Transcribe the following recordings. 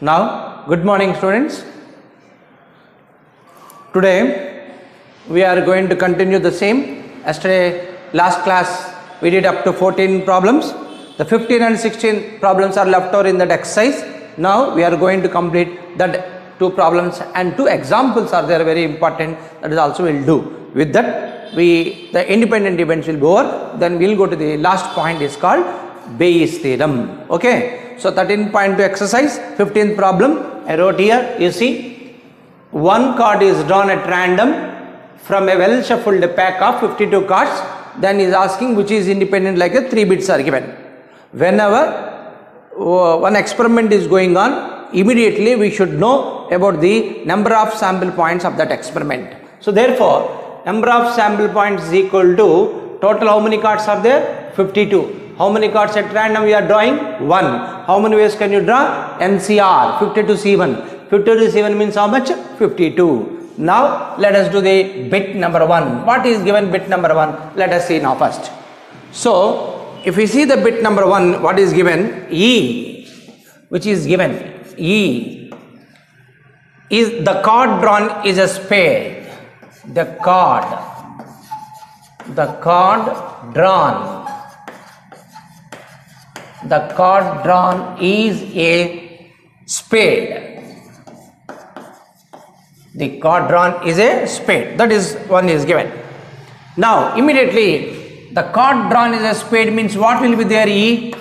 Now, good morning students. Today we are going to continue the same. Yesterday, last class, we did up to 14 problems. The 15 and 16 problems are left over in that exercise. Now we are going to complete that 2 problems and 2 examples are there, very important. That is also we will do. With that, the independent events will be over. Then we will go to the last point, is called Bayes theorem. Okay. So 13.2 exercise, 15th problem. I wrote here, you see, one card is drawn at random from a well shuffled pack of 52 cards. Then is asking which is independent, like a 3 bits are given. Whenever one experiment is going on, immediately we should know about the number of sample points of that experiment. So therefore, number of sample points is equal to total how many cards are there? 52. How many cards at random we are drawing? 1. How many ways can you draw? NCR, 52C1. 52C1 means how much? 52. Now let us do the bit number 1. What is given bit number 1? Let us see now first. So if we see the bit number 1, what is given? E, which is given. E is the card drawn is a spade. The card drawn is a spade. The card drawn is a spade. That is one is given. Now immediately the card drawn is a spade means what will be there? E,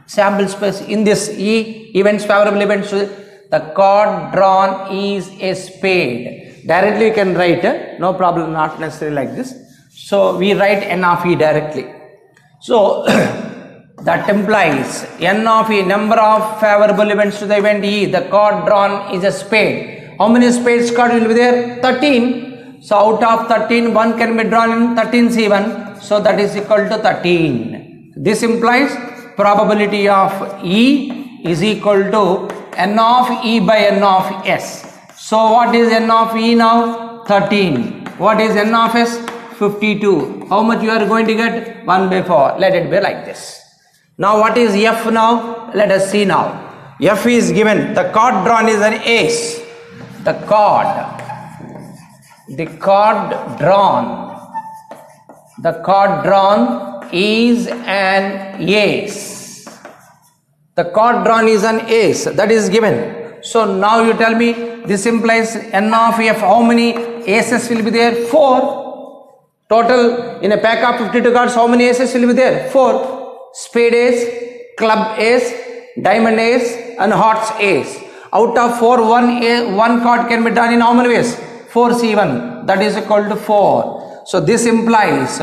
sample space in this E, events, favorable events. The card drawn is a spade. Directly you can write, no problem, not necessarily like this. So we write N of E directly. So that implies N of E, number of favorable events to the event E. The card drawn is a spade. How many spades card will be there? 13. So out of 13, 1 can be drawn in 13C1. So that is equal to 13. This implies probability of E is equal to N of E by N of S. So what is N of E now? 13. What is N of S? 52. How much you are going to get? 1 by 4. Let it be like this. Now what is F now? Let us see now. F is given. The card drawn is an ace. The card drawn is an ace. The card drawn is an ace. That is given. So now you tell me, this implies N of F. How many aces will be there? 4. Total in a pack of 52 cards, how many aces will be there? 4. Spade ace, club ace, diamond ace and hearts ace. Out of 4, one card can be done in how many ways? 4C1. That is equal to 4. So this implies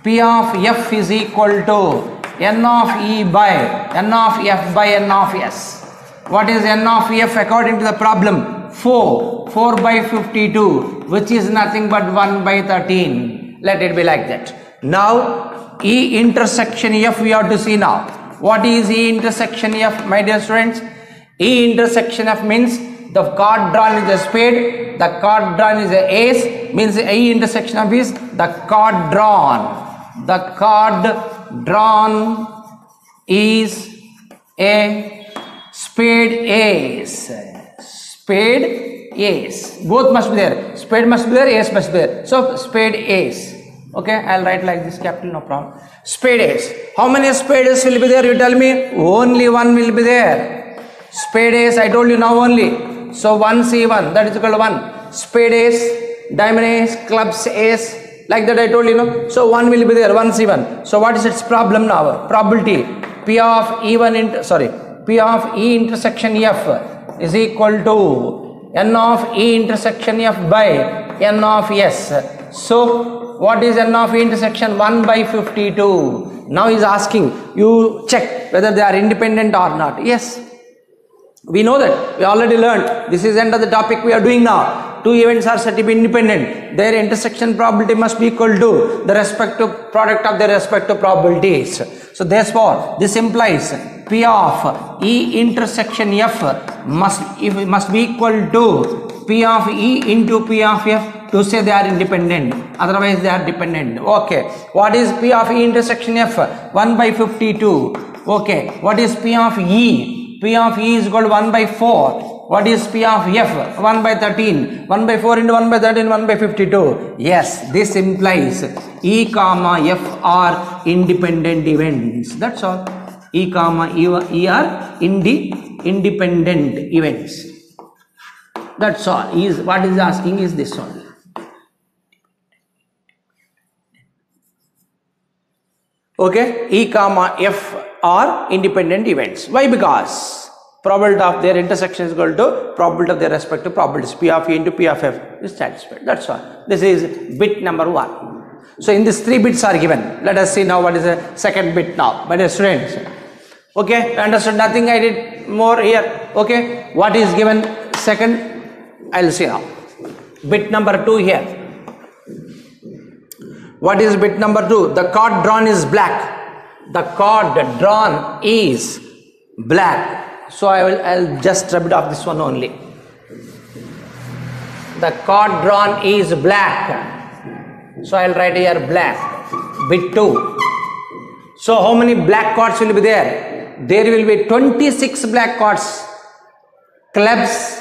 P of F is equal to N of E by N of F by N of S. What is N of F according to the problem? 4. 4 by 52, which is nothing but 1 by 13. Let it be like that. Now E intersection F we have to see now. What is E intersection F, my dear students? E intersection F means the card drawn is a spade, the card drawn is a ace, means E intersection F is the card drawn. The card drawn is a spade ace. Spade ace. Both must be there. Spade must be there, ace must be there. So spade ace. Okay, I'll write like this, capital, no problem. Spade ace. How many spades will be there? You tell me. Only 1 will be there. Spade ace, I told you now only. So 1C1, that is equal to 1. Spade ace, diamond ace, clubs ace, like that I told you, no. So 1 will be there, 1C1. So what is its problem now? Probability P of E intersection F is equal to N of E intersection F by N of S. So what is N of E intersection? 1 by 52. Now he is asking you check whether they are independent or not. Yes, we know that. We already learned. This is end of the topic we are doing now. 2 events are said to be independent. Their intersection probability must be equal to the respective product of their respective probabilities. So therefore, this implies P of E intersection F must be equal to P of E into P of F to say they are independent. Otherwise they are dependent. Okay. What is P of E intersection F? 1 by 52. Okay. What is P of E? P of E is equal to 1 by 4. What is P of F? 1 by 13. 1 by 4 into 1 by 13, 1 by 52. Yes, this implies E comma F are independent events. That's all. E comma E are independent events. That's all. What is asking is this only. Okay, E comma F are independent events. Why? Because probability of their intersection is equal to probability of their respective probabilities. P of E into P of F is satisfied. That's all. This is bit number 1. So in these 3 bits are given. Let us see now what is the second bit now. My dear students. Okay, understood nothing I did more here. Okay, what is given second? I'll see now. Bit number 2 here. What is bit number 2? The card drawn is black. The card drawn is black. So I'll just rub it off this one only. The card drawn is black. So I'll write here black. Bit 2. So how many black cards will be there? There will be 26 black cards. Clubs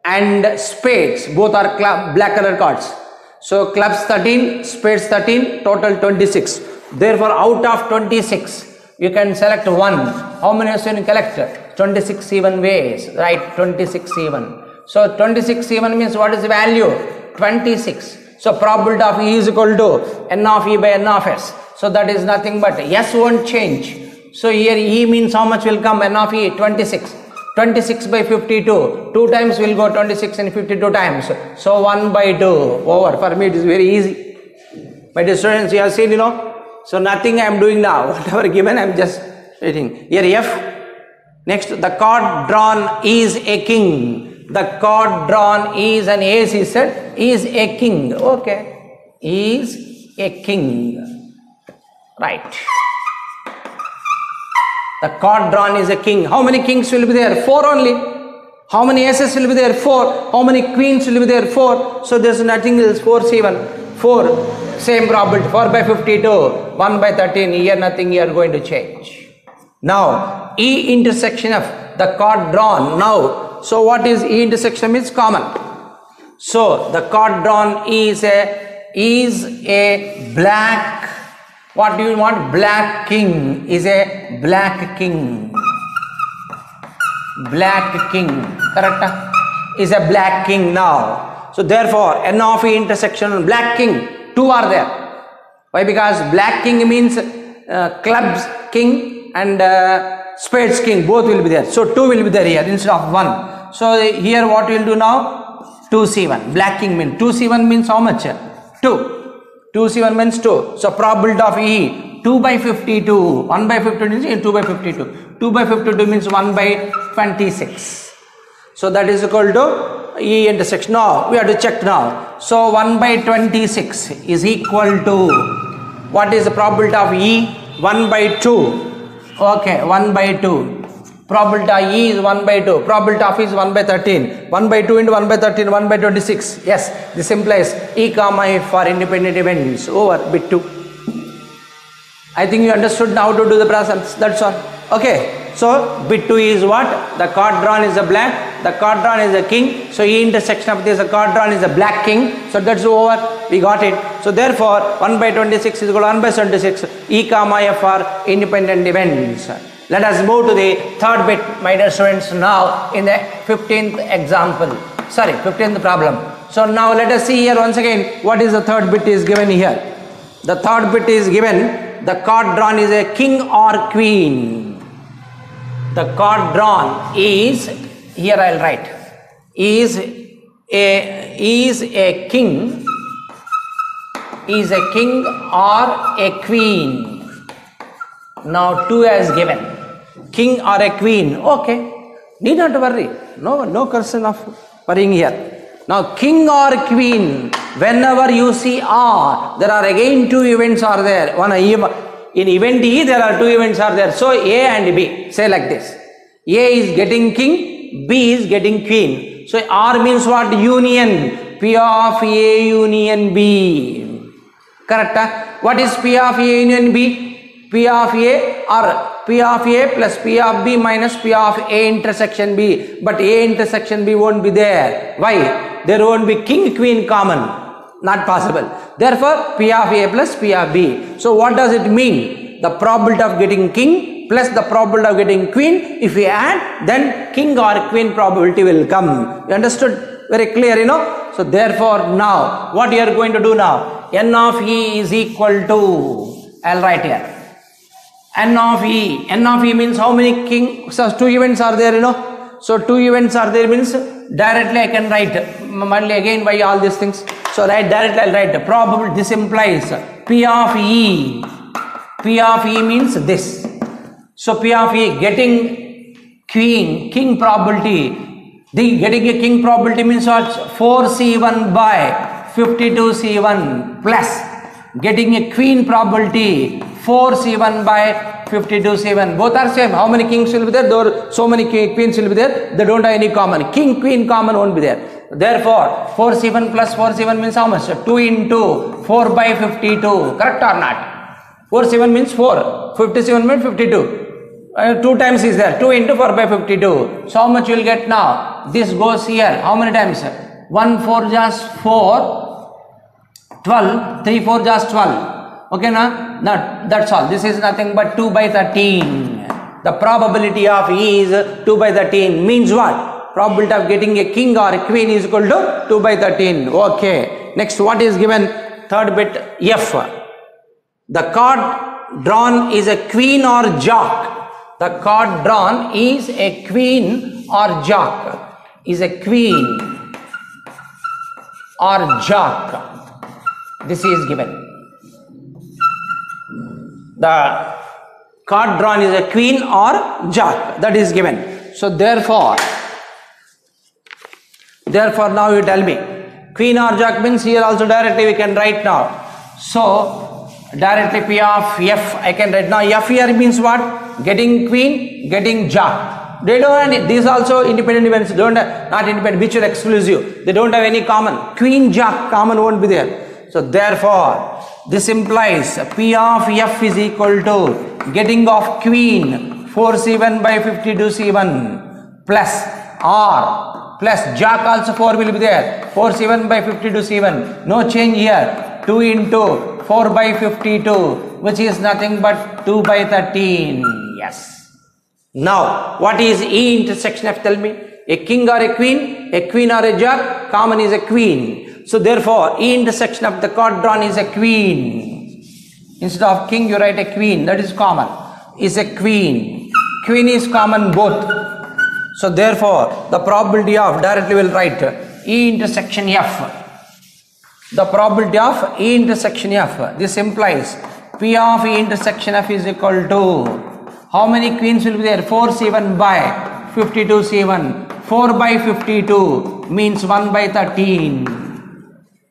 and spades, both are black color cards. So clubs 13, spades 13, total 26. Therefore, out of 26, you can select one. How many ways can you collect? 26 even ways, right? 26 even. So 26 even means what is the value? 26. So probability of E is equal to N of E by N of S. So that is nothing but S won't change. So here E means how much will come? N of E 26. 26 by 52, 2 times will go 26 and 52 times. So 1 by 2 over. For me it is very easy. My dear students, you have seen, So nothing I am doing now. Whatever given I am just writing. Here F. Next, the card drawn is a king. The card drawn is an ace, he said. Is a king. Okay. Is a king. Right. The card drawn is a king. How many kings will be there? 4 only. How many aces will be there? 4. How many queens will be there? 4. So there is nothing else. 4 7. 4. Same probability. 4 by 52. 1 by 13. Here nothing you are going to change. Now E intersection of the card drawn. Now, so what is E intersection means? Common. So the card drawn is a black. What do you want? Black king is a black king. Black king. Correct? Is a black king now. So therefore, N of E intersection black king. 2 are there. Why? Because black king means clubs king and spades king. Both will be there. So 2 will be there here instead of 1. So here what we will do now? 2C1. Black king means 2C1 means how much? 2. 2C1 means 2. So probability of E 2 by 52. 1 by 52 is 2 by 52. 2 by 52 means 1 by 26. So that is equal to E intersection. Now we have to check now. So 1 by 26 is equal to what is the probability of E? 1 by 2. Okay, 1 by 2. Probability of E is 1 by 2. Probability of E is 1 by 13. 1 by 2 into 1 by 13, 1 by 26. Yes, this implies E comma F for independent events over bit 2. I think you understood now how to do the process. That's all. Okay. So bit 2 is what? The card drawn is a black. The card drawn is a king. So E intersection of this, the card drawn is a black king. So that's over. We got it. So therefore 1 by 26 is equal to 1 by 76. E comma F are independent events. Let us move to the third bit, my dear students, now in the 15th example. Sorry, 15th problem. So now let us see here once again what is the third bit is given here. The third bit is given, the card drawn is a king or queen. The card drawn is, here I will write, is a king or a queen. Now 2 as given. King or a queen. Okay. Need not worry. No concern of worrying here. Now king or queen. Whenever you see R, there are again 2 events are there. In event E, there are 2 events are there. So A and B. Say like this. A is getting king. B is getting queen. So R means what? Union. P of A union B. Correct? What is P of A union B? P of A or P of A plus P of B minus P of A intersection B, but A intersection B won't be there. Why? There won't be king queen common, not possible. Therefore P of A plus P of B. So what does it mean? The probability of getting king plus the probability of getting queen, if we add, then king or queen probability will come. You understood? Very clear, you know. So therefore now what you are going to do now? N of E is equal to, I'll write here, N of E. N of E means how many king, so 2 events are there, you know. So 2 events are there means directly I can write, again why all these things. So right, directly I'll write probability. This implies P of E. P of E means this. So P of E getting king probability. The getting a king probability means what? 4C1 by 52C1 plus getting a queen probability 4C1 by 52C1. Both are same. How many kings will be there? There so many queens will be there. They don't have any common. King queen common won't be there. Therefore 4C1 plus 4C1 means how much? 2 into 4 by 52. Correct or not? 4C1 means 4. 57 means 52. 2 times is there. 2 into 4 by 52. So how much you will get now? This goes here. How many times? 1 4 just 4. 12. 3 4 just 12. Okay, now? That's all. This is nothing but 2 by 13. The probability of E is 2 by 13. Means what? Probability of getting a king or a queen is equal to 2 by 13. Okay. Next, what is given? Third bit, F. The card drawn is a queen or jack. The card drawn is a queen or jack. Is a queen or jack. This is given. The card drawn is a queen or jack. That is given. So therefore now you tell me. Queen or jack means here also directly we can write now. So directly P of F I can write now. F here means what? Getting queen, getting jack. They don't have any, these also independent events, don't have, not independent, which are exclusive. They don't have any common. Queen, jack, common won't be there. So therefore, this implies P of F is equal to getting of queen 4C1 by 52C1 plus R plus jack also 4 will be there. 4C1 by 52C1. No change here. 2 into 4 by 52, which is nothing but 2 by 13. Yes. Now, what is E intersection F? Tell me. A king or a queen or a jack, common is a queen. So therefore, E intersection of the card drawn is a queen. Instead of king, you write a queen. That is common. Is a queen. Queen is common both. So therefore, the probability of, directly will write E intersection F. The probability of E intersection F. This implies P of E intersection F is equal to, how many queens will be there? 4C1 by 52C1. 4 by 52 means 1 by 13.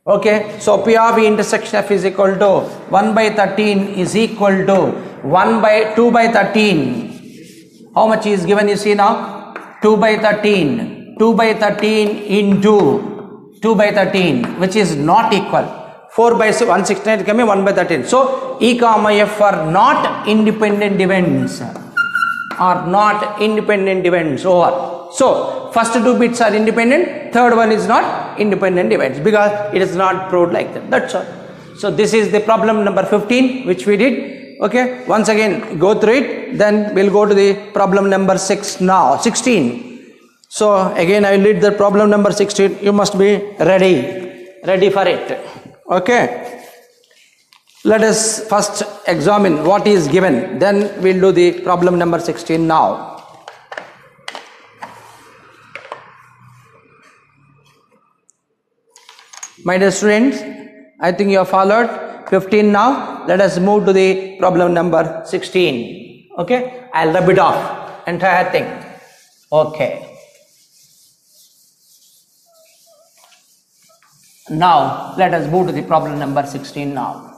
Okay. So P of E intersection F is equal to 1 by 13 is equal to 2 by 13. How much is given you see now? 2 by 13. 2 by 13 into 2 by 13, which is not equal. 4 by 169 becoming 1 by 13. So E comma F are not independent events. Are not independent events. Over. So first 2 bits are independent. Third one is not independent events because it is not proved like that. That's all. So this is the problem number 15 which we did. Okay. Once again go through it. Then we'll go to the problem number 16. So again I will read the problem number 16. You must be ready for it. Okay. Let us first examine what is given. Then we'll do the problem number 16 now. My dear students, I think you have followed 15 now. Let us move to the problem number 16. Okay. I'll rub it off. Entire thing. Okay. Now, let us move to the problem number 16 now.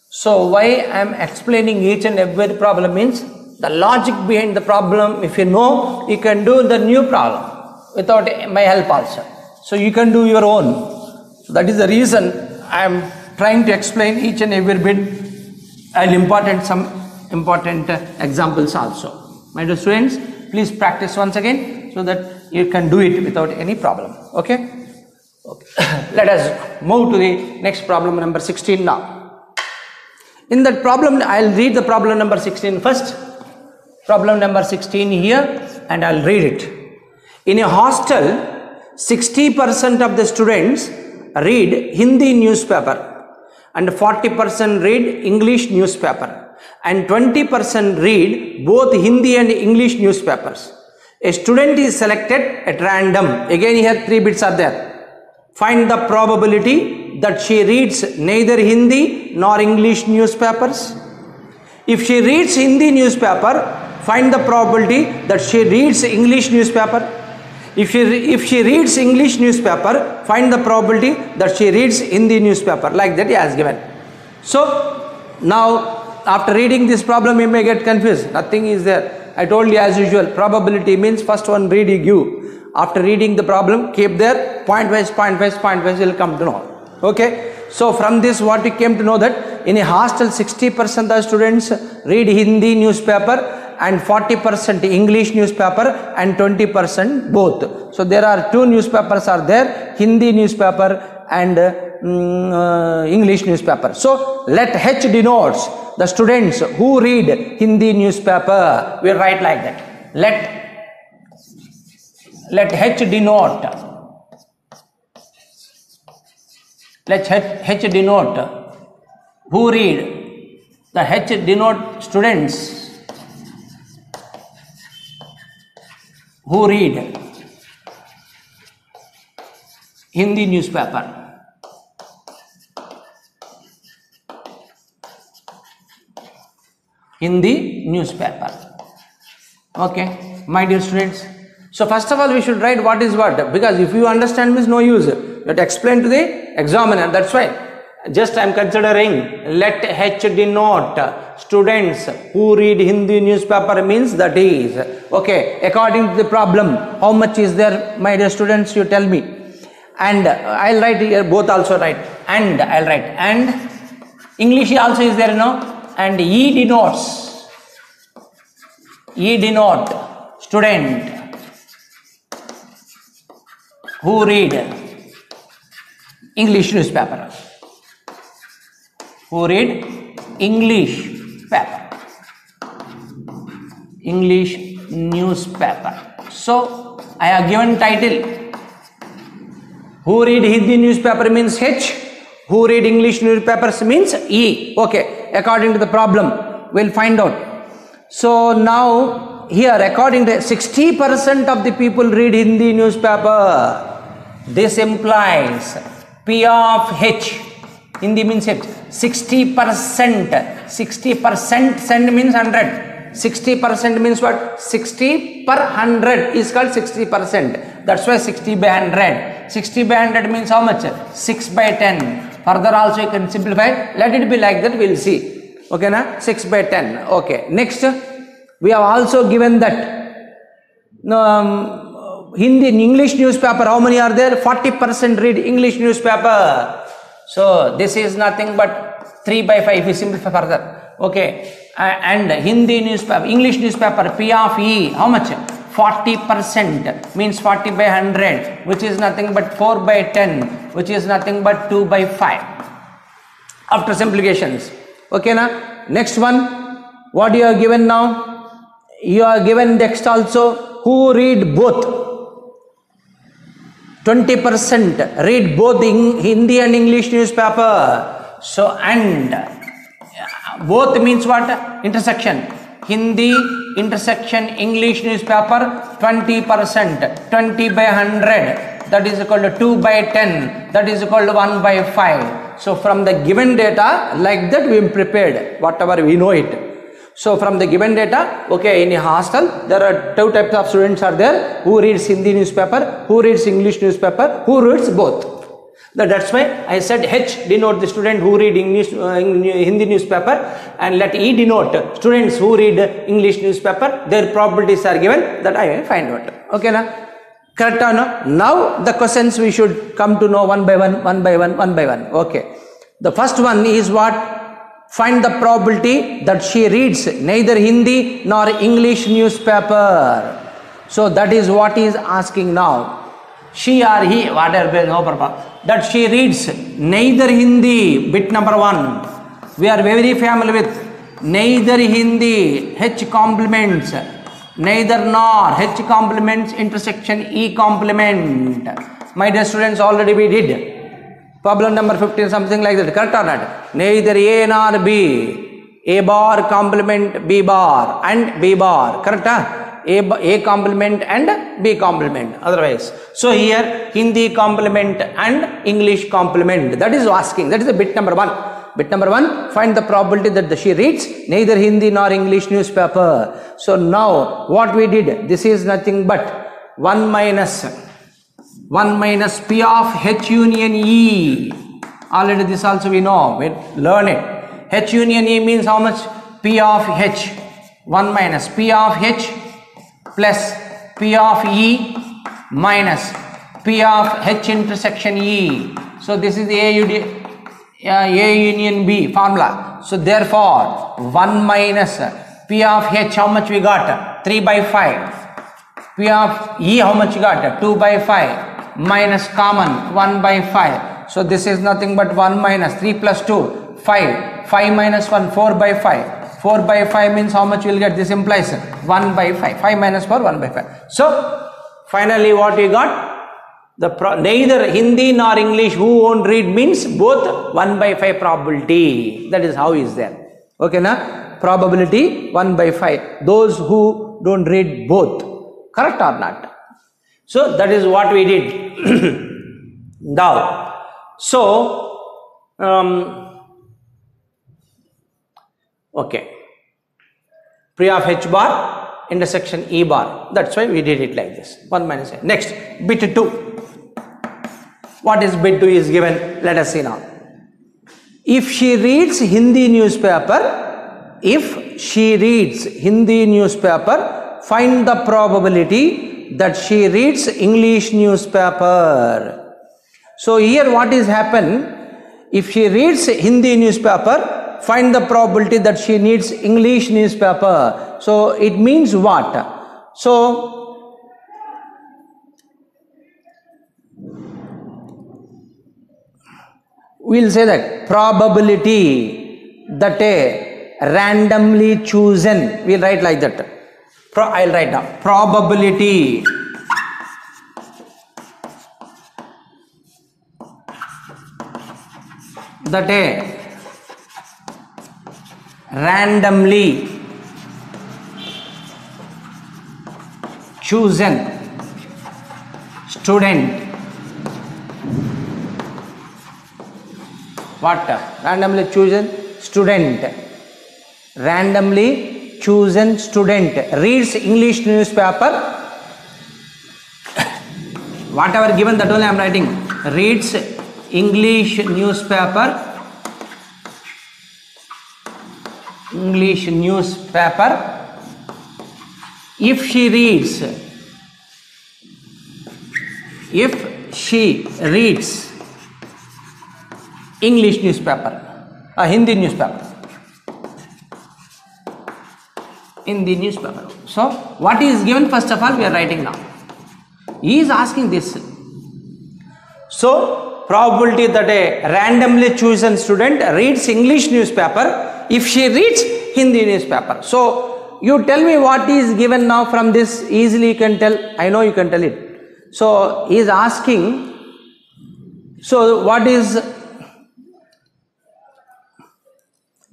So, why I am explaining each and every problem means the logic behind the problem. If you know, you can do the new problem without my help also. So, you can do your own. So, that is the reason I am trying to explain each and every bit and some important examples also. My dear students, please practice once again so that you can do it without any problem. Okay. Let us move to the next problem number 16 now. In that problem, I'll read the problem number 16 first. Problem number 16 here, and I'll read it. In a hostel, 60% of the students read Hindi newspaper and 40% read English newspaper and 20% read both Hindi and English newspapers. A student is selected at random. Again here 3 bits are there. Find the probability that she reads neither Hindi nor English newspapers. If she reads Hindi newspaper, find the probability that she reads English newspaper. If she reads English newspaper, find the probability that she reads Hindi newspaper. Like that he has given. So now after reading this problem you may get confused. Nothing is there. I told you as usual, probability means first one read you give. After reading the problem, keep there, point wise, you will come to know. Okay. So from this what we came to know that in a hostel 60% of students read Hindi newspaper and 40% English newspaper and 20% both. So there are 2 newspapers are there, Hindi newspaper and English newspaper. So let H denotes the students who read Hindi newspaper. We write like that. Let H denote. Let H denote who read. The H denote students who read Hindi newspaper. Hindi newspaper. Okay, my dear students. So first of all we should write what is what, because if you understand means no use. You have to explain to the examiner. That's why just I am considering let H denote students who read Hindi newspaper means that is. Okay, according to the problem, how much is there, my dear students, you tell me. And I'll write here, both also write, and I'll write, and English also is there, no? And E denote student who read English newspaper. Who read English paper. English newspaper. So I have given title. Who read Hindi newspaper means H. Who read English newspapers means E. Okay, according to the problem, we'll find out. So now here, according to 60% of the people read Hindi newspaper. This implies P of H. Hindi means H. 60%. 60% send means 100. 60% means what? 60 per 100 is called 60%. That's why 60 by 100. 60 by 100 means how much? 6 by 10. Further also you can simplify. Let it be like that, we'll see. Okay, na? 6 by 10. Okay. Next, we have also given that Hindi and English newspaper, how many are there? 40% read English newspaper. So this is nothing but 3 by 5 if we simplify further. Okay. And Hindi newspaper, English newspaper, P of E, how much? 40% means 40 by 100, which is nothing but 4 by 10, which is nothing but 2 by 5. After simplifications. Okay, na? Next one, what you are given now? You are given next also, who read both. 20% read both Hindi and English newspaper. So, and both means what? Intersection. Hindi intersection English newspaper 20%. 20 by 100. That is equal to 2 by 10. That is equal to 1 by 5. So, from the given data, like that we prepared whatever we know it. So from the given data, okay, in a hostel, there are 2 types of students are there, who reads Hindi newspaper, who reads English newspaper, who reads both. That's why I said H denote the student who read English, Hindi newspaper, and let E denote students who read English newspaper. Their probabilities are given, that I will find out. Okay, na? Correct or no? Now the questions we should come to know one by one. Okay. The first one is what? find the probability that she reads neither Hindi nor English newspaper. So that is what he is asking now. She or he, whatever, no problem. That she reads neither Hindi, bit number 1. We are very familiar with neither Hindi, H complements, neither nor, H complements, intersection E complement. My dear students, already we did. Problem number 15, something like that. Correct or not? Neither A nor B. A bar complement B bar and B bar. Correct? A complement and B complement. Otherwise, so here Hindi complement and English complement. That is asking. That is the bit number 1. Bit number 1, find the probability that she reads neither Hindi nor English newspaper. So now what we did, this is nothing but 1 minus P of H union E. Already this also we know, we learn it. H union E means how much? P of H. 1 minus P of H plus P of E minus P of H intersection E. So this is the A union B formula. So therefore 1 minus P of H, how much we got? 3 by 5. P of E, how much you got? 2 by 5 minus common 1 by 5. So this is nothing but 1 minus 3 plus 2, 5. 5 minus 1, 4 by 5. 4 by 5 means how much you will get? This implies 1 by 5. 5 minus 4, 1 by 5. So finally what we got? Neither Hindi nor English who won't read means both 1 by 5 probability. That is how is there. Okay, na? Probability 1 by 5. Those who don't read both. Correct or not? So that is what we did. Now, so okay. P of H bar intersection E bar. That's why we did it like this. 1 minus A. Next, bit 2. What is bit 2 is given? Let us see now. If she reads Hindi newspaper, find the probability that she reads English newspaper. So here what is happen? If she reads Hindi newspaper, find the probability that she needs English newspaper. So it means what? So we'll say that probability that a randomly chosen, we'll write like that. I'll write down probability that a randomly chosen student, what? Randomly chosen student, randomly chosen student reads English newspaper. Whatever given, that only I am writing. Reads English newspaper. English newspaper. If she reads English newspaper, Hindi newspaper. Hindi newspaper. So what is given? First of all, we are writing now. He is asking this. So probability that a randomly chosen student reads English newspaper if she reads Hindi newspaper. So you tell me what is given now from this. Easily you can tell. I know you can tell it. So he is asking. So what is?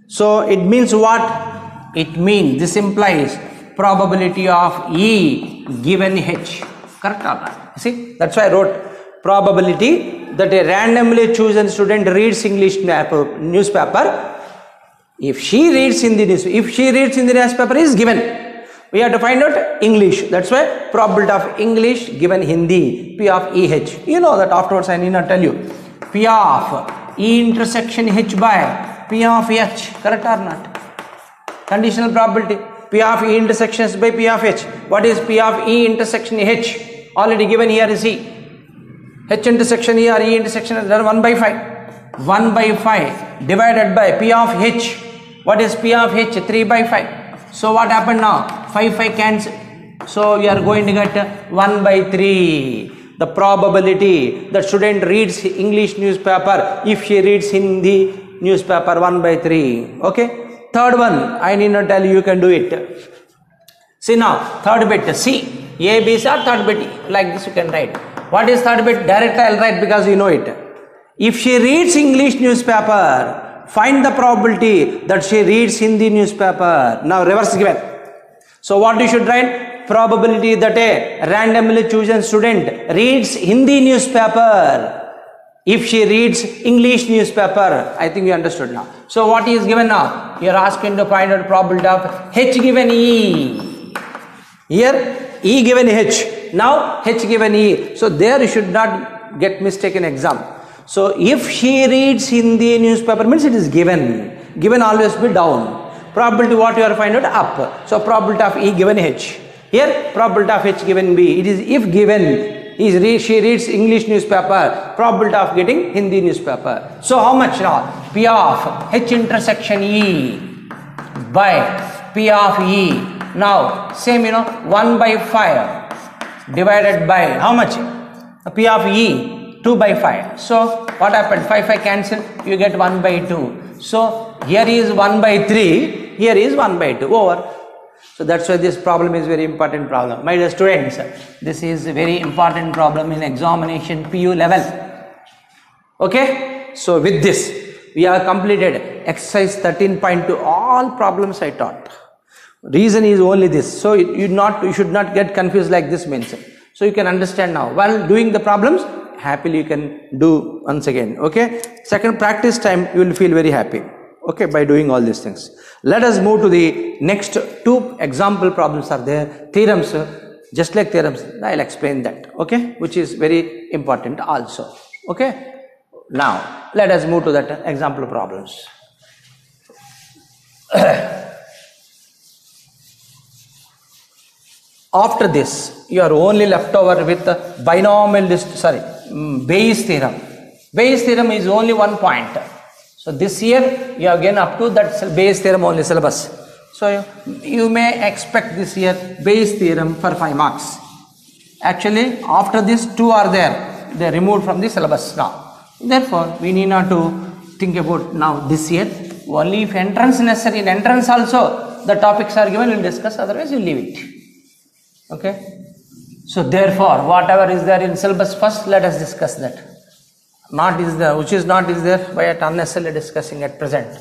So it means what? It means this implies probability of E given H. Correct or not? See, that's why I wrote probability that a randomly chosen student reads English newspaper. If she reads Hindi newspaper is given. We have to find out English. That's why probability of English given Hindi. P of EH. You know that afterwards I need not tell you. P of E intersection H by P of H. Correct or not? Conditional probability. P of E intersections by P of H. What is P of E intersection H? Already given here is E. H intersection E or E intersection is 1 by 5. 1 by 5 divided by P of H. What is P of H? 3 by 5. So what happened now? 5 cancel. So you are going to get 1 by 3. The probability that student reads English newspaper if she reads Hindi newspaper, 1 by 3. Okay. Third one, I need not tell you, you can do it. See now, third bit, C. A, B, C, or third bit, like this you can write. What is third bit? Direct I will write because you know it. If she reads English newspaper, find the probability that she reads Hindi newspaper. Now reverse given. So what you should write? Probability that a randomly chosen student reads Hindi newspaper if she reads English newspaper. I think you understood now. So what is given now? You are asking to find out probability of H given E. Here E given H. Now H given E. So there you should not get mistake in exam. So if she reads Hindi newspaper means it is given. Given always be down. Probability what you are find out? Up. So probability of E given H. Here probability of H given B. It is if given she reads English newspaper, probability of getting Hindi newspaper. So how much now? P of H intersection E by P of E. Now same 1 by 5 divided by how much? P of E 2 by 5. So what happened? 5 cancel, you get 1 by 2. So here is 1 by 3, here is 1 by 2 over. So that's why this problem is very important problem. My dear students, this is a very important problem in examination PU level. Okay. So with this, we have completed exercise 13.2. All problems I taught. Reason is only this. So you should not get confused like this means. So you can understand now. While doing the problems, happily you can do once again. Okay. Second practice time, you will feel very happy. Okay, by doing all these things. Let us move to the next two example problems are there. Theorems, just like theorems, I will explain that. Okay, which is very important also. Okay, now let us move to that example problems. After this, you are only left over with binomial Bayes theorem. Bayes theorem is only 1 point. So this year you have again up to that Bayes theorem only syllabus. So you may expect this year Bayes theorem for 5 marks. Actually after this 2 are there, they are removed from the syllabus now. Therefore we need not to think about now this year. Only if entrance necessary, in entrance also the topics are given, we will discuss, otherwise you leave it. Okay. So therefore whatever is there in syllabus first, let us discuss that. Not is there, which is not is there, by unnecessarily discussing at present.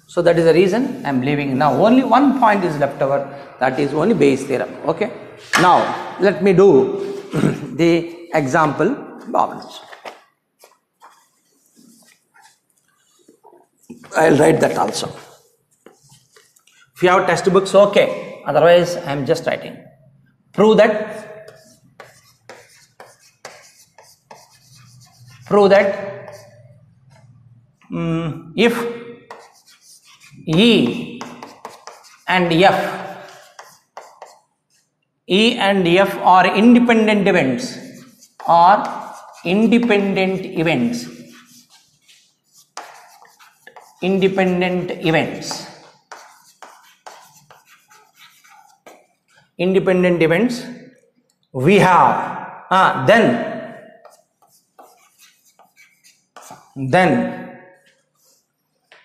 So that is the reason I am leaving. Now only 1 point is left over, that is only Bayes theorem. Okay. Now let me do the example problems. I will write that also. If you have textbooks, okay. Otherwise I am just writing. Prove that if E and F are independent events, we have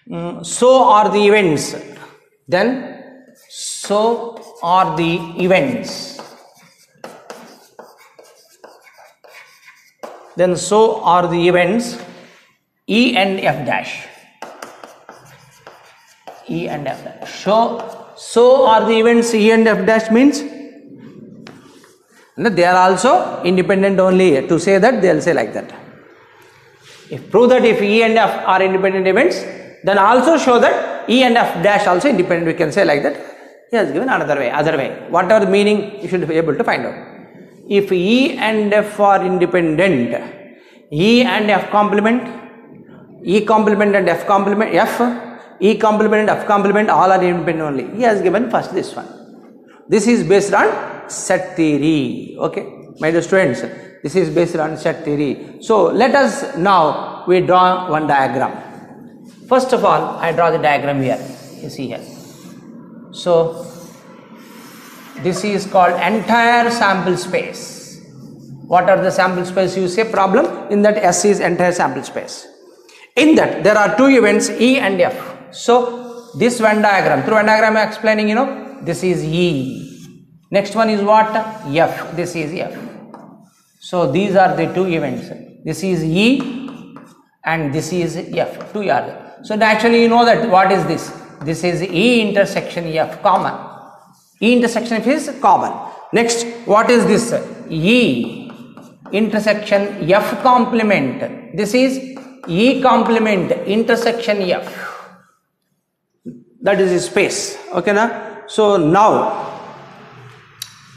then so are the events, E and F dash. So are the events E and F dash means they are also independent only. To say that, they will say like that. If prove that if E and F are independent events, then also show that E and F dash also independent. We can say like that. He has given another way, other way. Whatever the meaning, you should be able to find out. If E and F are independent, E and F complement, E complement and F complement, E complement and F complement, all are independent only. He has given first this one. This is based on set theory. Okay, my dear students, this is based on set theory. So let us now we draw one diagram. First of all, I draw the diagram here. You see here. So this is called entire sample space. What are the sample space? You say problem. In that, S is entire sample space. In that, there are two events, E and F. So this Venn diagram, through Venn diagram I am explaining, you know, this is E. Next one is what? F. This is F. So these are the two events. This is E and this is F. Two are there. So naturally you know that what is this? This is E intersection F, common. E intersection F is common. Next, what is this? E intersection F complement. This is E complement intersection F. That is the space. Okay, na? So now,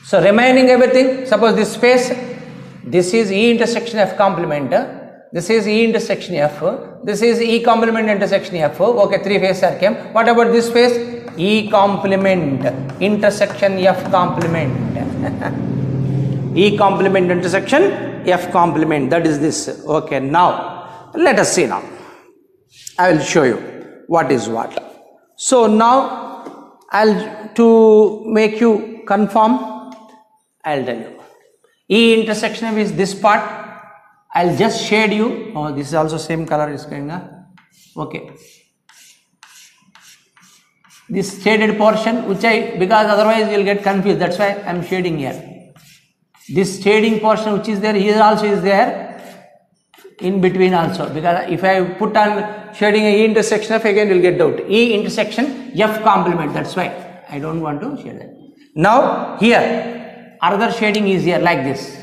so remaining everything, suppose this space, this is E intersection F complement, this is E intersection F, this is E complement intersection F. Okay, three faces are came. What about this space? E complement intersection F complement. E complement intersection F complement. That is this. Okay, now let us see now. I will show you what is what. So now to make you confirm, I'll tell you. E intersection F is this part. I'll just shade you. Oh, this is also same color is going on. Okay. This shaded portion, which because otherwise you'll get confused. That's why I'm shading here. This shading portion which is there, here also is there. In between also, because if I put on shading a E intersection F, again you'll get doubt. E intersection F complement. That's why I don't want to shade that. Now here, another shading is here like this.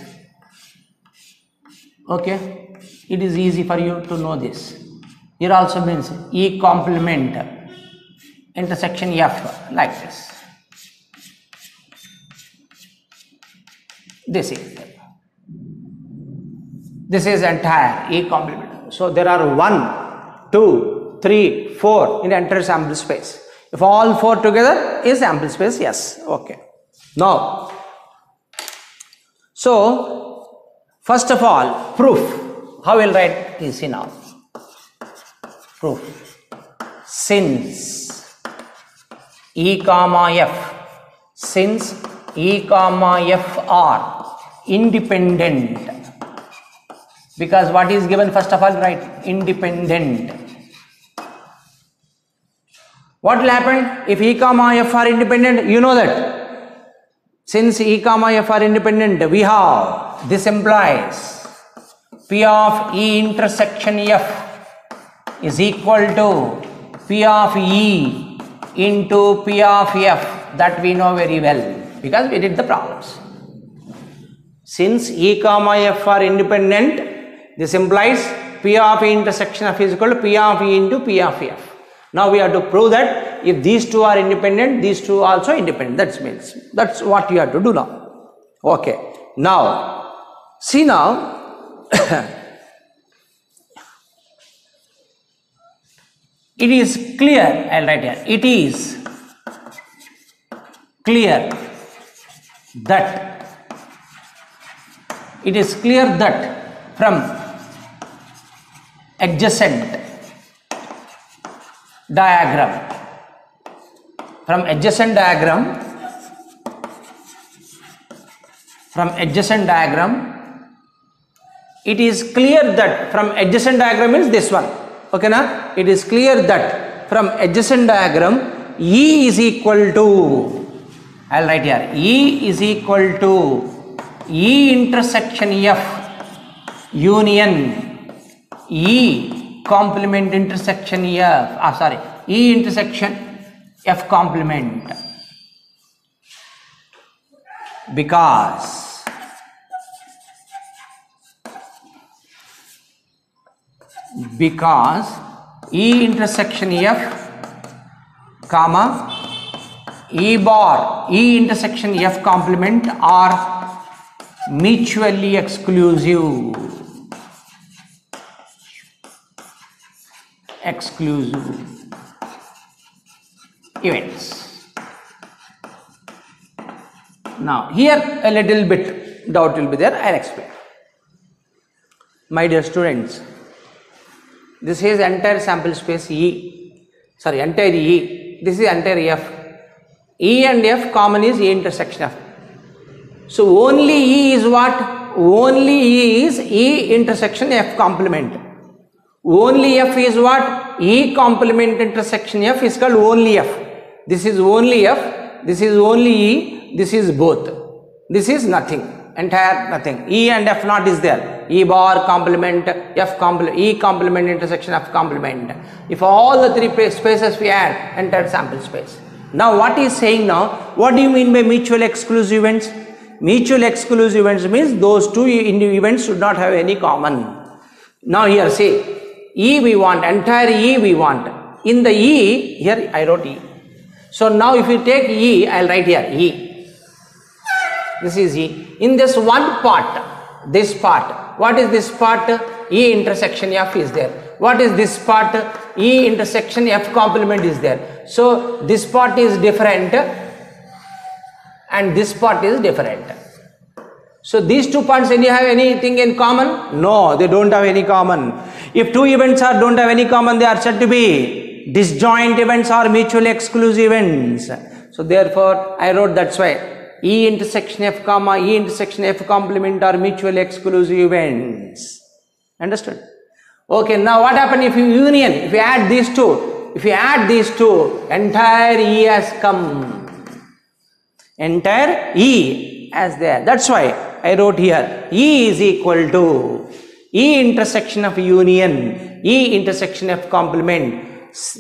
Okay, it is easy for you to know this. Here also means E complement intersection F like this. This is entire E complement. So there are 1, 2, 3, 4 in the entire sample space. If all 4 together is sample space, yes. Okay. Now, so first of all, proof. How will write? You see now. Proof. Since E comma F, since E comma F are independent. Because what is given first of all, right? Independent. What will happen if E comma F are independent? You know that. Since E comma F are independent, we have, this implies P of E intersection F is equal to P of E into P of F. That we know very well because we did the problems. Since E comma F are independent, this implies P of E intersection F is equal to P of E into P of F. Now we have to prove that if these two are independent, these two are also independent. That means that's what you have to do now. Okay. Now, see now, it is clear, I'll write here, it is clear that from adjacent diagram, it is clear that from adjacent diagram means this one. Okay, na? It is clear that from adjacent diagram E is equal to, I'll write here, E is equal to E intersection F union E complement intersection F, E intersection F complement, because E intersection F comma E bar E intersection F complement are mutually exclusive events. Now here a little bit doubt will be there, I will explain. My dear students, This is entire sample space E. Sorry, entire E. This is entire F. E and F common is E intersection F. So only E is what? Only E is E intersection F complement. Only F is what? E complement intersection F is called only F. This is only F. This is only E. This is both. This is nothing. Entire nothing. E and F naught is there. E bar complement F complement, E complement intersection F complement. If all the three spaces we add, entire sample space. Now what he is saying now, what do you mean by mutual exclusive events? Mutual exclusive events means those two events should not have any common. Now here see, E we want, entire E we want. In the E, here I wrote E. So now if you take E, I will write here E. This is E. In this one part, this part, what is this part? E intersection F is there. What is this part? E intersection F complement is there. So this part is different and this part is different. So these two parts have anything in common? No, they don't have any common. If two events don't have any common, they are said to be disjoint events or mutually exclusive events. So therefore I wrote, that's why E intersection F comma E intersection F complement are mutually exclusive events. Understood? Okay, now what happens if you union, if you add these two? If you add these two, entire E has come. Entire E as there. That's why I wrote here E is equal to E intersection of union, E intersection F complement,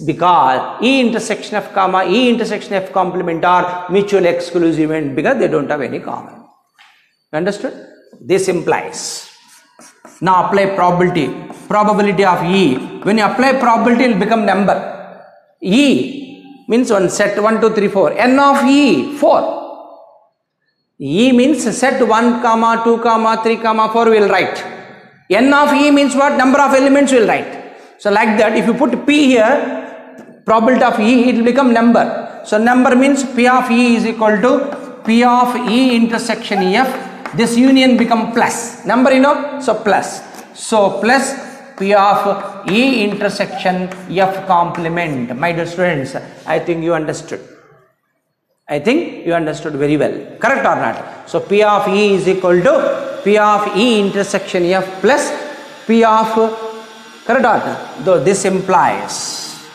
because E intersection F comma E intersection F complement are mutually exclusive event because they don't have any common. Understood? This implies. Now apply probability of E. When you apply probability, it will become number. E means one set 1, 2, 3, 4. N of E 4. E means set 1, 2, 3, 4 we will write. N of E means what? Number of elements we will write. So like that, if you put P here, probability of E, it will become number. So number means P of E is equal to P of E intersection F. This union become plus. Number you know, so plus. So plus P of E intersection F complement. My dear students, I think you understood. I think you understood very well. Correct or not? So P of E is equal to P of E intersection F plus P of, correct or not? Though this implies.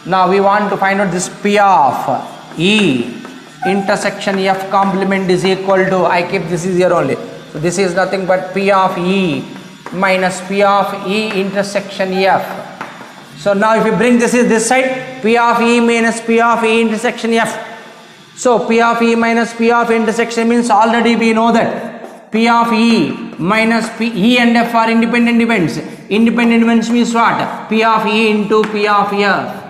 Now we want to find out this P of E intersection F complement is equal to, I keep this is here only. So this is nothing but P of E minus P of E intersection F. So now if you bring this is this side, P of E minus P of E intersection F. So P of E minus P of intersection means already we know that P of E minus P, E and F are independent events. Independent events means what? P of E into P of F.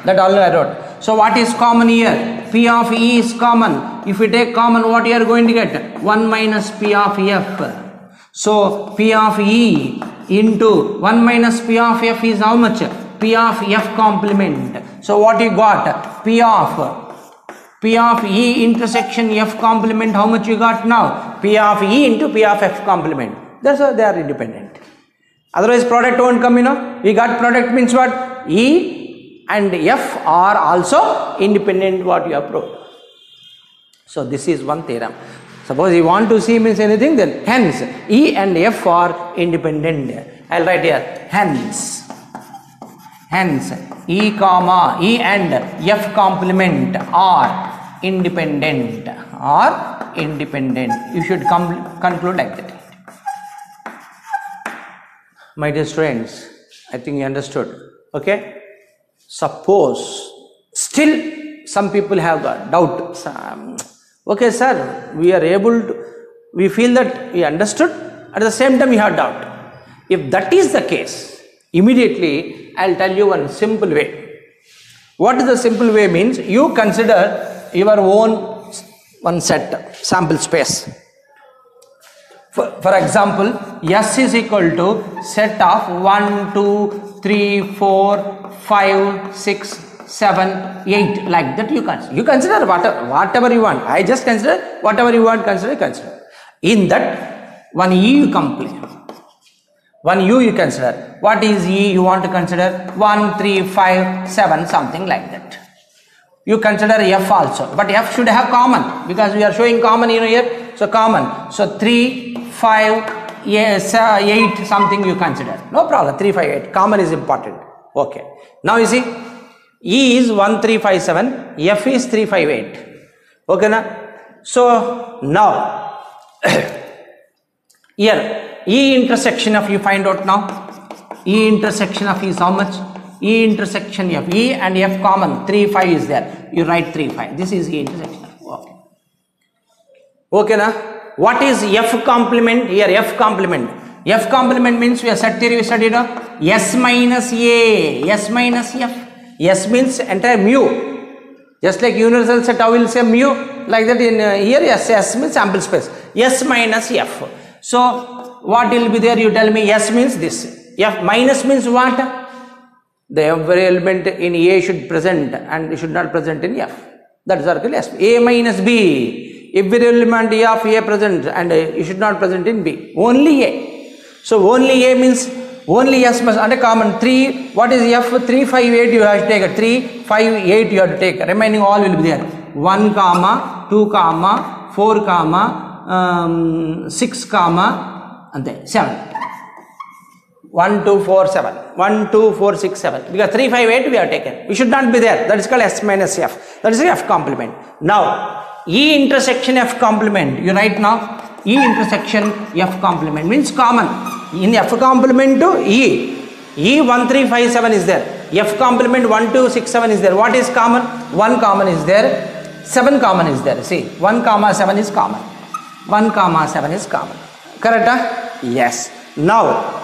That all I wrote. So what is common here? P of E is common. If we take common, what you are going to get? 1 minus P of F. So P of E into 1 minus P of F is how much? P of F complement. So what you got? P of E intersection F complement, how much you got now? P of E into P of F complement. That's why they are independent. Otherwise product won't come, you know. We got product means what? E and F are also independent, what you have proved. So this is one theorem. Suppose you want to see means anything, then hence E and F are independent. I'll write here hence E comma E and F complement are independent. You should conclude like that. My dear students, I think you understood. Okay. Suppose still some people have got doubt. Okay, sir, we are able to, we feel that we understood, at the same time we have doubt. If that is the case, immediately I will tell you one simple way. What is the simple way means? You consider your own one set, sample space. For example, S is equal to set of 1, 2, 3, 4, 5, 6, 7, 8, like that you consider. You consider whatever you want. I just consider whatever you want, consider. In that, one E you complete. One U you consider. What is E you want to consider? 1, 3, 5, 7, something like that. You consider F also, but F should have common because we are showing common here. So common. So 3, 5, yes, 8, something you consider. No problem. 3, 5, 8. Common is important. Okay. Now you see, E is 1, 3, 5, 7. F is 3, 5, 8. Okay, na? So now here E intersection of you find out now. E intersection of E is how much? E intersection of E and F common 3, 5 is there. You write 3, 5. This is E intersection of. Okay. Okay, na? What is F complement? Here F complement. F complement means we have set theory we studied. S minus A. S minus F. S means entire mu. Just like universal set, I will say mu. Like that in here, yes, S means sample space. S minus F. So, what will be there? You tell me S means this. F minus means what? The every element in A should present and should not present in F. That is circle S. A minus B. Every element of A present and it should not present in B. Only A. So, only A means only S must under common 3. What is F? 3, 5, 8 you have to take. 3, 5, 8 you have to take. Remaining all will be there. 1 comma, 2 comma, 4 comma, 6 comma, and then 7. 1, 2, 4, 7. 1, 2, 4, 6, 7. Because 3, 5, 8 we have taken. We should not be there. That is called S minus F. That is the F complement. Now, E intersection F complement. You write now. E intersection F complement means common. In F complement to E. E 1, 3, 5, 7 is there. F complement 1, 2, 6, 7 is there. What is common? 1 common is there. 7 common is there. See, 1 comma 7 is common. 1 comma 7 is common. Correct? Yes. Now,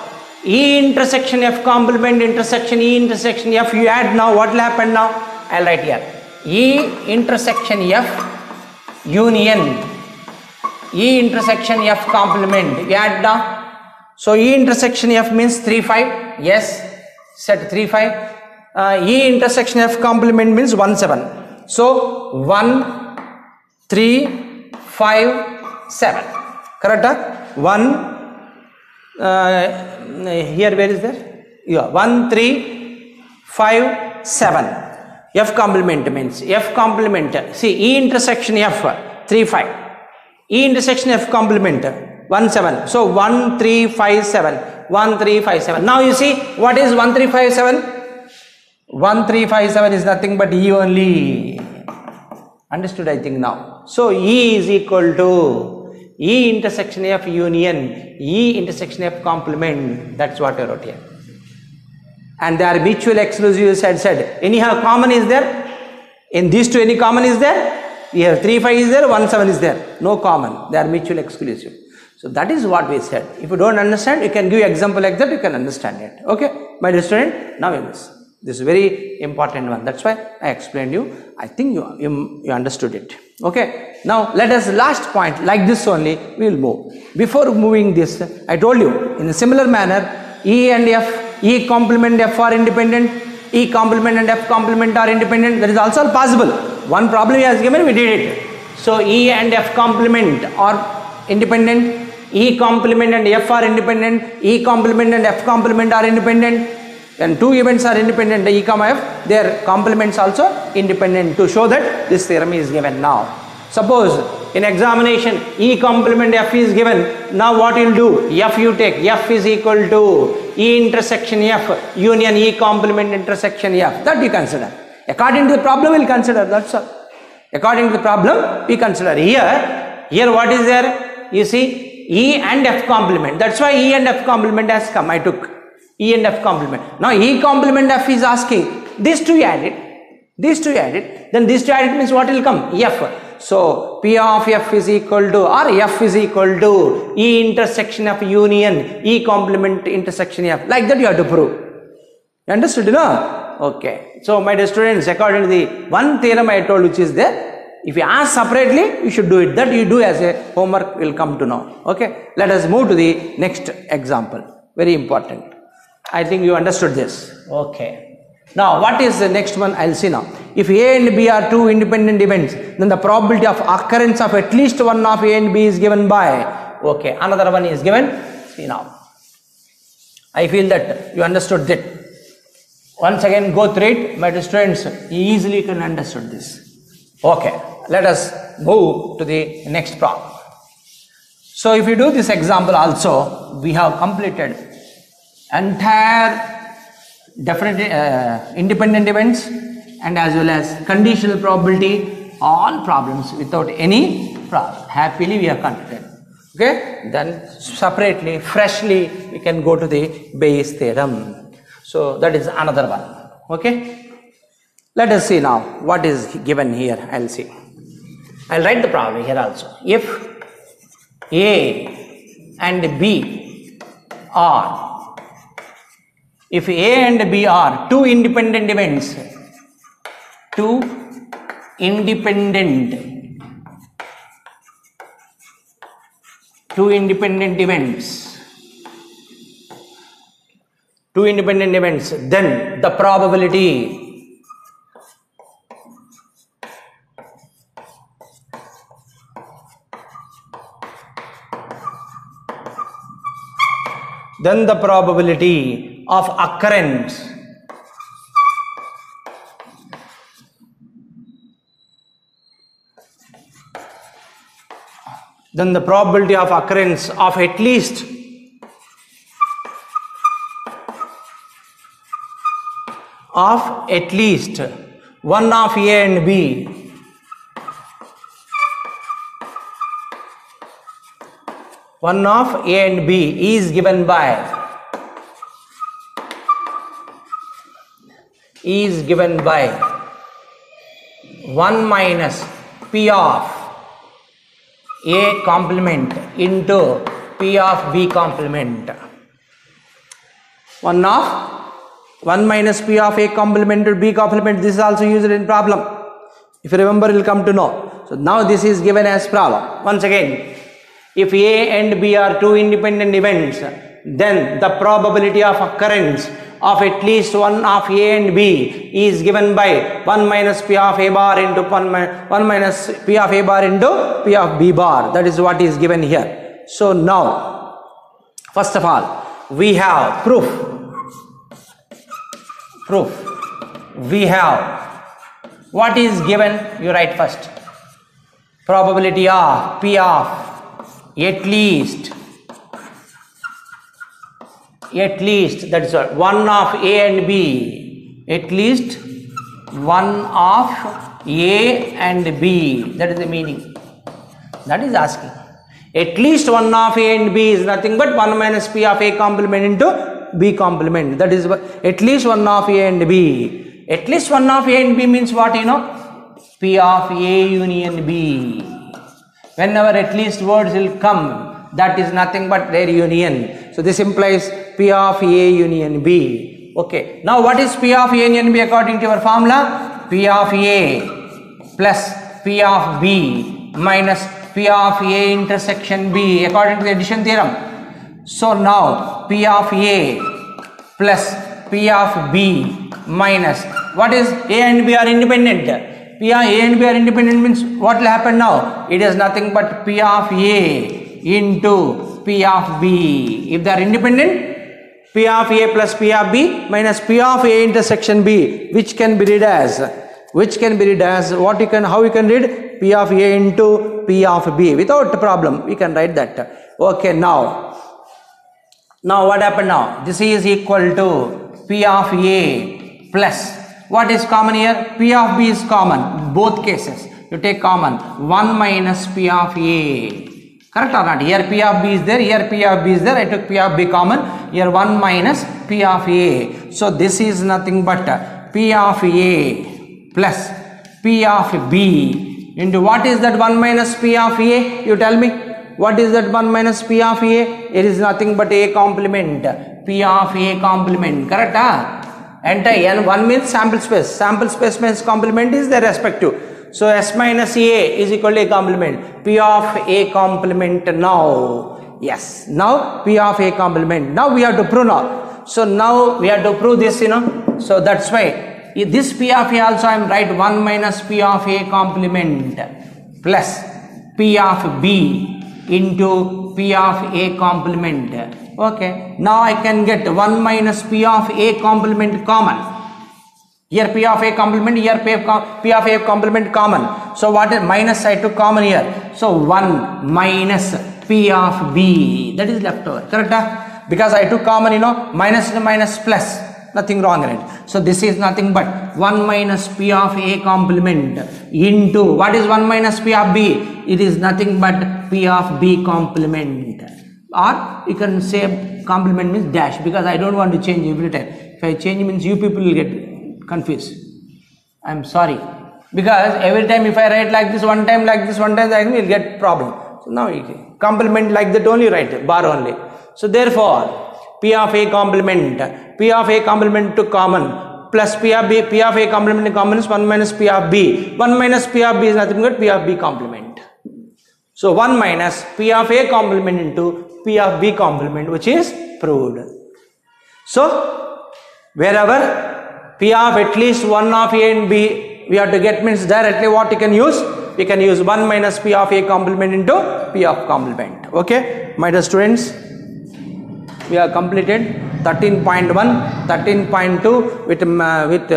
E intersection F complement intersection E intersection F. You add now. What will happen now? I will write here. E intersection F union. E intersection F complement. You add now. So, E intersection F means 3, 5. Yes. Set 3, 5. E intersection F complement means 1, 7. So, 1, 3, 5, 7. Correct? 1. Here where is there? Yeah, 1, 3, 5, 7. F complement means F complement. See, E intersection F 3, 5. E intersection F complement 1, 7. So 1, 3, 5, 7. 1, 3, 5, 7. Now you see what is 1, 3, 5, 7? 1, 3, 5, 7 is nothing but E only. Understood, I think now. So E is equal to E intersection F union, E intersection F complement. That's what I wrote here. And they are mutual exclusive said. Anyhow, common is there. In these two, any common is there? Here 3, 5 is there, 1, 7 is there. No common. They are mutual exclusive. So that is what we said. If you don't understand, you can give example like that, you can understand it. Okay, my dear student, now you listen. This is very important one. That's why I explained you. I think you understood it. Okay. Now let us last point like this only we will move. Before moving this, I told you in a similar manner E and F, E complement F are independent, E complement and F complement are independent. That is also possible. One problem he has given, we did it. So E and F complement are independent, E complement and F are independent, E complement and F complement are independent. And two events are independent, E comma F, their complements also independent, to show that this theorem is given now. Suppose in examination E complement F is given, now what you will do? F you take, F is equal to E intersection F union E complement intersection F, that we consider. According to the problem we will consider, that's all. According to the problem we consider. Here what is there? You see E and F complement, that's why E and F complement has come, I took. E and F complement. Now E complement F is asking these two added, then these two added means what will come? F. So P of F is equal to, or F is equal to E intersection of union E complement intersection F. Like that you have to prove. You understood, no? Okay. So my dear students, according to the one theorem I told which is there, if you ask separately, you should do it. That you do as a homework will come to know. Okay. Let us move to the next example. Very important. I think you understood this. Okay. Now, what is the next one? I will see now. If A and B are two independent events, then the probability of occurrence of at least one of A and B is given by, okay, another one is given. See now. I feel that you understood that. Once again go through it, my students easily can understood this. Okay, let us move to the next problem. So if you do this example also, we have completed entire definite independent events and as well as conditional probability, all problems without any problem. Happily we have completed. Okay, then separately, freshly we can go to the Bayes theorem. So that is another one. Okay, let us see now what is given here. I'll see. I'll write the problem here also. If A and B are, if A and B are two independent events, two independent events, then the probability of occurrence of at least one of A and B is given by 1 minus P of A complement into P of B complement. 1 minus P of A complement to B complement. This is also used in problem. If you remember, you will come to know. So now this is given as problem. Once again, if A and B are two independent events, then the probability of occurrence of at least one of A and B is given by 1 minus P of A bar into 1 minus P of A bar into P of B bar. That is what is given here. So now, first of all, we have proof. We have what is given, you write first. Probability of P of at least, that is what, one of A and B, at least one of A and B, that is the meaning. That is asking. At least one of A and B is nothing but 1 minus P of A complement into B complement. That is at least one of A and B. At least one of A and B means what, you know? P of A union B. Whenever at least words will come, that is nothing but their union. So this implies P of A union B. Okay. Now what is P of A union B according to your formula? P of A plus P of B minus P of A intersection B according to the addition theorem. So now P of A plus P of B minus, what is A and B are independent. P of A and B are independent means what will happen now? It is nothing but P of A into P of B. If they are independent, P of A plus P of B minus P of A intersection B, which can be read as what you can, how you can read? P of A into P of B without problem. We can write that. Okay, now what happened now? This is equal to P of A plus, what is common here? P of B is common, both cases. You take common, 1 minus P of A. Correct or not? Here P of B is there, here P of B is there. I took P of B common, here 1 minus P of A. So this is nothing but P of A plus P of B into what is that 1 minus P of A? You tell me. What is that 1 minus P of A? It is nothing but A complement. P of A complement. Correct? Enter N1 means sample space. Sample space means complement is their respective. So S minus A is equal to A complement. P of A complement now. Yes. Now P of A complement. Now we have to prove now. So now we have to prove this, you know. So that's why this P of A also I am write 1 minus P of A complement plus P of B into P of A complement. Okay, now I can get 1 minus P of A complement common. Here P of A complement, here P of A complement common. So what is minus I took common here. So 1 minus P of B, that is left over, correct? Because I took common, minus to minus plus, nothing wrong in it. So this is nothing but 1 minus P of A complement into, what is 1 minus P of B? It is nothing but P of B complement. Or you can say complement means dash, because I don't want to change every time. If I change means you people will get confused. I am sorry. Because every time if I write like this, one time like this, one time like this, we will get problem. So now you complement like that only write, bar only. So therefore, P of A complement to common plus P of A complement to common is 1 minus P of B. 1 minus P of B is nothing but P of B complement. So 1 minus P of A complement into P of B complement, which is proved. So wherever P of at least one of A and B we have to get, means directly what you can use? We can use 1 minus P of A complement into P of complement. Okay, my dear students, we have completed 13.1, 13.2 with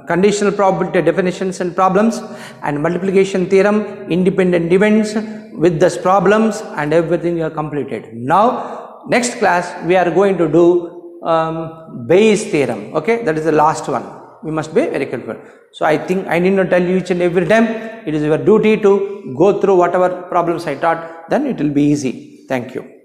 conditional probability definitions and problems, and multiplication theorem, independent events with these problems, and everything you have completed. Now next class we are going to do Bayes theorem. Okay, that is the last one. We must be very careful. So I think I need not tell you each and every time. It is your duty to go through whatever problems I taught, then it will be easy. Thank you.